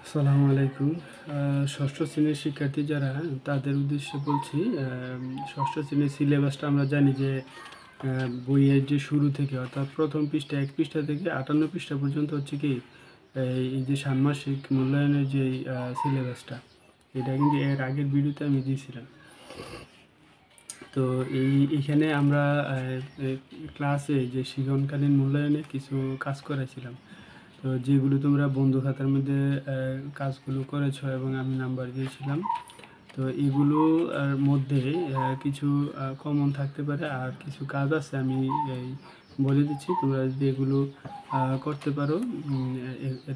আসসালামু আলাইকুম। ষষ্ঠ শ্রেণীর শিক্ষার্থী যারা তাদের উদ্দেশ্যে বলছি, ষষ্ঠ শ্রেণীর সিলেবাসটা আমরা জানি যে বইয়ের যে শুরু থেকে অর্থাৎ প্রথম পৃষ্ঠা ১ পৃষ্ঠা থেকে ৫৮ পৃষ্ঠা পর্যন্ত হচ্ছে কি এই যে ষান্মাসিক মূল্যায়নের যেই সিলেবাসটা, এটা কিন্তু এর আগের ভিডিওতে আমি দিয়েছিলাম। তো এইখানে আমরা ক্লাসে যে শিক্ষণকালীন মূল্যায়নে কিছু কাজ করেছিলাম। তো যেগুলো তোমরা বন্ধু খাতার মধ্যে কাজগুলো করেছো এবং আমি নাম্বার দিয়েছিলাম। তো এগুলোর মধ্যে কিছু কমন থাকতে পারে, আর কিছু কাজ আছে আমি এই বলে দিচ্ছি। তোমরা যদি এগুলো করতে পারো,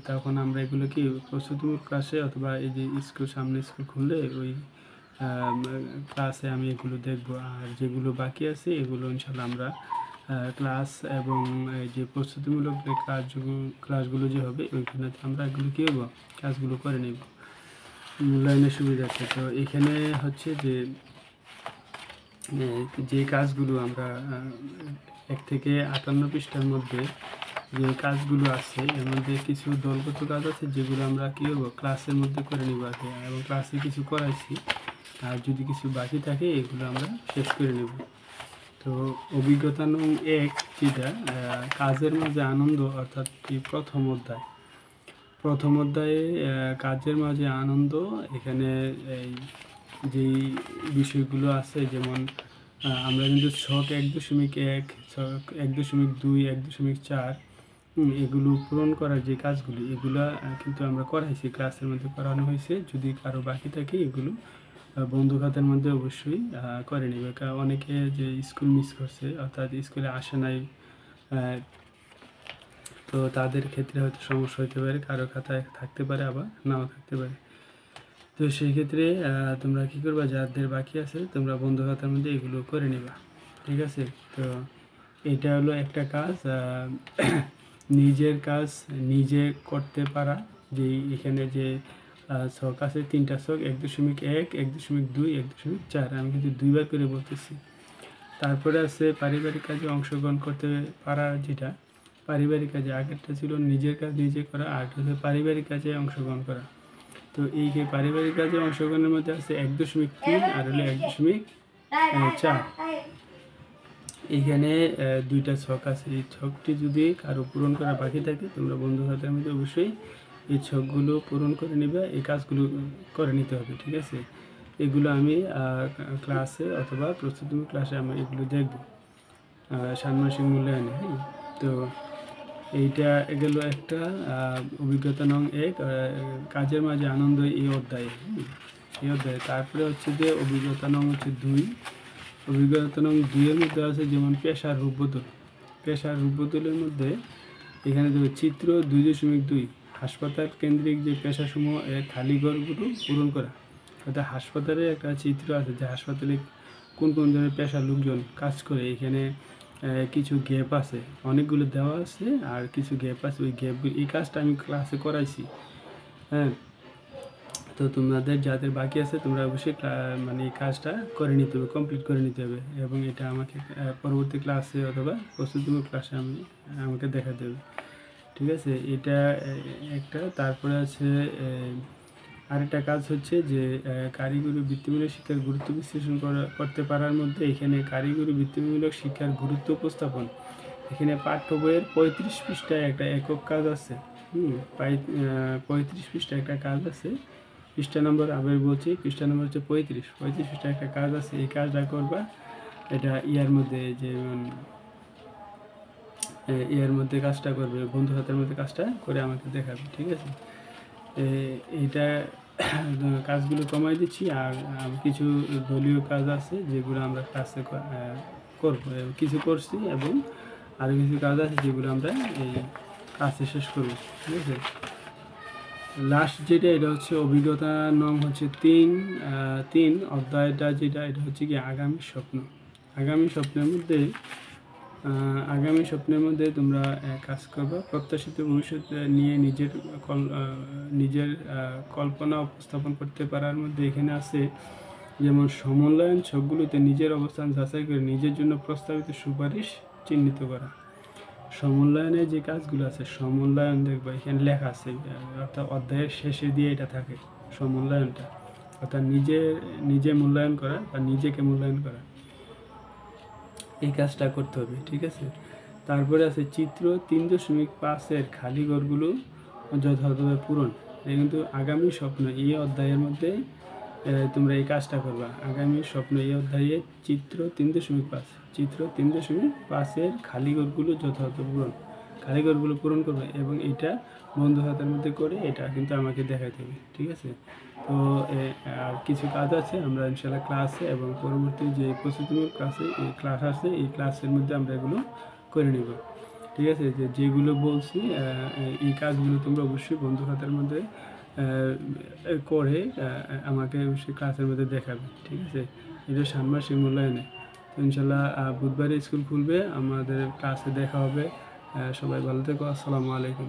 তখন আমরা এগুলো কি প্রস্তুতিমূলক ক্লাসে অথবা এই যে সামনে স্কুল খুললে ওই ক্লাসে আমি এগুলো দেখব। আর যেগুলো বাকি আছে এগুলো ইনশাল্লাহ আমরা ক্লাস এবং এই যে প্রস্তুতিমূলক যে ক্লাসগুলো যে হবে ওইখানেতে আমরা এগুলো কী হবো, কাজগুলো করে নেব মূল্যায়নের সুবিধার্থে। তো এখানে হচ্ছে যে যে কাজগুলো আমরা ১ থেকে ৫৮ পৃষ্ঠার মধ্যে যে কাজগুলো আছে এর মধ্যে কিছু দলগত কাজ আছে যেগুলো আমরা কী করবো ক্লাসের মধ্যে করে নিব আগে, এবং ক্লাসে কিছু করাইছি। আর যদি কিছু বাকি থাকে এগুলো আমরা শেষ করে নেব। তো অভিজ্ঞতা নং ১ যেটা কাজের মাঝে আনন্দ, অর্থাৎ কি প্রথম অধ্যায়ে কাজের মাঝে আনন্দ। এখানে এই যেই বিষয়গুলো আছে, যেমন আমরা কিন্তু ছক ১.১, ছক ১.২, ১.৪ এগুলো পূরণ করার যে কাজগুলি এগুলা কিন্তু আমরা করাইছি, ক্লাসের মধ্যে করানো হয়েছে। যদি কারো বাকি থাকে এগুলো বন্ধু খাতার মধ্যে অবশ্যই করে নেবে। কারণ অনেকে যে স্কুল মিস করছে, অর্থাৎ স্কুলে আসে নাই, তো তাদের ক্ষেত্রে হয়তো সমস্যা হতে পারে, কারো খাতায় থাকতে পারে আবার নাও থাকতে পারে। তো সেই ক্ষেত্রে তোমরা কী করবা, যাদের বাকি আছে তোমরা বন্ধু খাতার মধ্যে এগুলো করে নেবা, ঠিক আছে? তো এটা হলো একটা কাজ, নিজের কাজ নিজে করতে পারা। যেই এখানে যে ছক আছে, ৩টা ছক, ১.১, ১.২, ১.৪, আমি কিন্তু ২বার করে বলতেছি। তারপরে আছে পারিবারিক কাজে অংশগ্রহণ করতে পারা, যেটা পারিবারিক কাজে আগেরটা ছিল নিজের কাজ নিজে করা, আর হচ্ছে পারিবারিক কাজে অংশগ্রহণ করা। তো এই যে পারিবারিক কাজে অংশগ্রহণের মধ্যে আছে ১.৩ আর হলো ১.৪। এইখানে ২টা ছক আছে। এই ছকটি যদি কারো পূরণ করা বাকি থাকে তোমরা বন্ধু খাতার মধ্যে অবশ্যই এই ছকগুলো পূরণ করে নিবে, এই কাজগুলো করে নিতে হবে, ঠিক আছে? এগুলো আমি ক্লাসে অথবা প্রস্তুতিমূলক ক্লাসে আমি এগুলো দেখব ষান্মাসিক মূল্যায়নে। তো এইটা গেল একটা অভিজ্ঞতা নং ১, কাজের মাঝে আনন্দ এই অধ্যায়ে। তারপরে হচ্ছে যে অভিজ্ঞতা নং ২। অভিজ্ঞতা নং ২ এর মধ্যে আছে যেমন পেশার রূপবদল। পেশার রূপবদলের মধ্যে এখানে দেখো চিত্র ২.২ হাসপাতাল কেন্দ্রিক যে পেশাসমূহ এর খালি ঘরগুলো পূরণ করা। অর্থাৎ হাসপাতালে একটা চিত্র আছে যে হাসপাতালে কোন কোন ধরনের পেশার লোকজন কাজ করে। এখানে কিছু গ্যাপ আছে, অনেকগুলো দেওয়া আছে আর কিছু গ্যাপ আছে। ওই গ্যাপগুলো, এই কাজটা আমি ক্লাসে করাইছি, হ্যাঁ। তো তোমাদের যাদের বাকি আছে তোমরা অবশ্যই মানে এই কাজটা করে নিতে হবে, কমপ্লিট করে নিতে হবে, এবং এটা আমাকে পরবর্তী ক্লাসে অথবা প্রস্তুতিমূলক ক্লাসে আমাকে দেখাতে হবে, ঠিক আছে? এটা একটা। তারপরে আছে আরেকটা কাজ হচ্ছে যে কারিগরি বৃত্তিমূলক শিক্ষার গুরুত্ব বিশ্লেষণ করতে পারার মধ্যে এখানে কারিগরি বৃত্তিমূলক শিক্ষার গুরুত্ব উপস্থাপন। এখানে পাঠ্য বইয়ের ৩৫ পৃষ্ঠায় একটা একক কাজ আছে। ৩৫ পৃষ্ঠায় একটা কাজ আছে। পৃষ্ঠা নম্বর আবার বলছি, পৃষ্ঠা নম্বর হচ্ছে ৩৫ পৃষ্ঠায় একটা কাজ আছে। এই কাজটা করবা, এটা ইয়ার মধ্যে কাজটা করবে, বন্ধু হাতের মধ্যে কাজটা করে আমাকে দেখাবে, ঠিক আছে? এইটা কাজগুলো কমাই দিচ্ছি। আর কিছু দলীয় কাজ আছে যেগুলো আমরা ক্লাসে করবো, কিছু করছি, এবং আরও কিছু কাজ আছে যেগুলো আমরা এই ক্লাসে শেষ করবো, ঠিক আছে? লাস্ট যেটা, এটা হচ্ছে অভিজ্ঞতা নং হচ্ছে ৩ অধ্যায়টা যেটা, এটা হচ্ছে কি আগামী স্বপ্ন। আগামী স্বপ্নের মধ্যে তোমরা কাজ করবা। প্রত্যাশিত ভবিষ্যৎ নিয়ে নিজের কল্পনা উপস্থাপন করতে পারার মধ্যে এখানে আছে যেমন সমন্বয়ন ছকগুলোতে নিজের অবস্থান যাচাই করে নিজের জন্য প্রস্তাবিত সুপারিশ চিহ্নিত করা। সমূল্যায়নে যে কাজগুলো আছে, সমূল্যায়ন দেখবো এখানে লেখা আছে, অর্থাৎ অধ্যায়ের শেষে দিয়ে এটা থাকে সমূল্যায়নটা, অর্থাৎ নিজে মূল্যায়ন করা বা নিজেকে মূল্যায়ন করা, এই কাজটা করতে হবে, ঠিক আছে। তারপরে আছে চিত্র 3.5-এর খালি ঘরগুলো যথাযথভাবে পূরণ। এটা কিন্তু আগামী স্বপ্ন এই অধ্যায়ের মধ্যে তোমরা এই কাজটা করবা। আগামী স্বপ্ন এই অধ্যায়ে চিত্র 3.5-এর খালি ঘরগুলো যথাযথ পূরণ, খালি ঘরগুলো পূরণ করবে এবং এটা বন্ধু হাতের মধ্যে করে এটা কিন্তু আমাকে দেখাইতে হবে, ঠিক আছে। তো আর কিছু কাজ আছে, আমরা ইনশাআল্লাহ ক্লাসে এবং পরবর্তী যে প্রস্তুতিমূলক ক্লাসে এই ক্লাস আছে, এই ক্লাসের মধ্যে আমরা এগুলো করে নেব, ঠিক আছে। যেগুলো বলছি এই কাজগুলো তোমরা অবশ্যই বন্ধু হাতের মধ্যে করে আমাকে অবশ্যই ক্লাসের মধ্যে দেখাবে, ঠিক আছে। এটা ষান্মাসিক মূল্যায়নে। তো ইনশাল্লাহ বুধবারে স্কুল খুলবে, আমাদের ক্লাসে দেখা হবে। সবাই ভালো থেকো, আসসালামু আলাইকুম।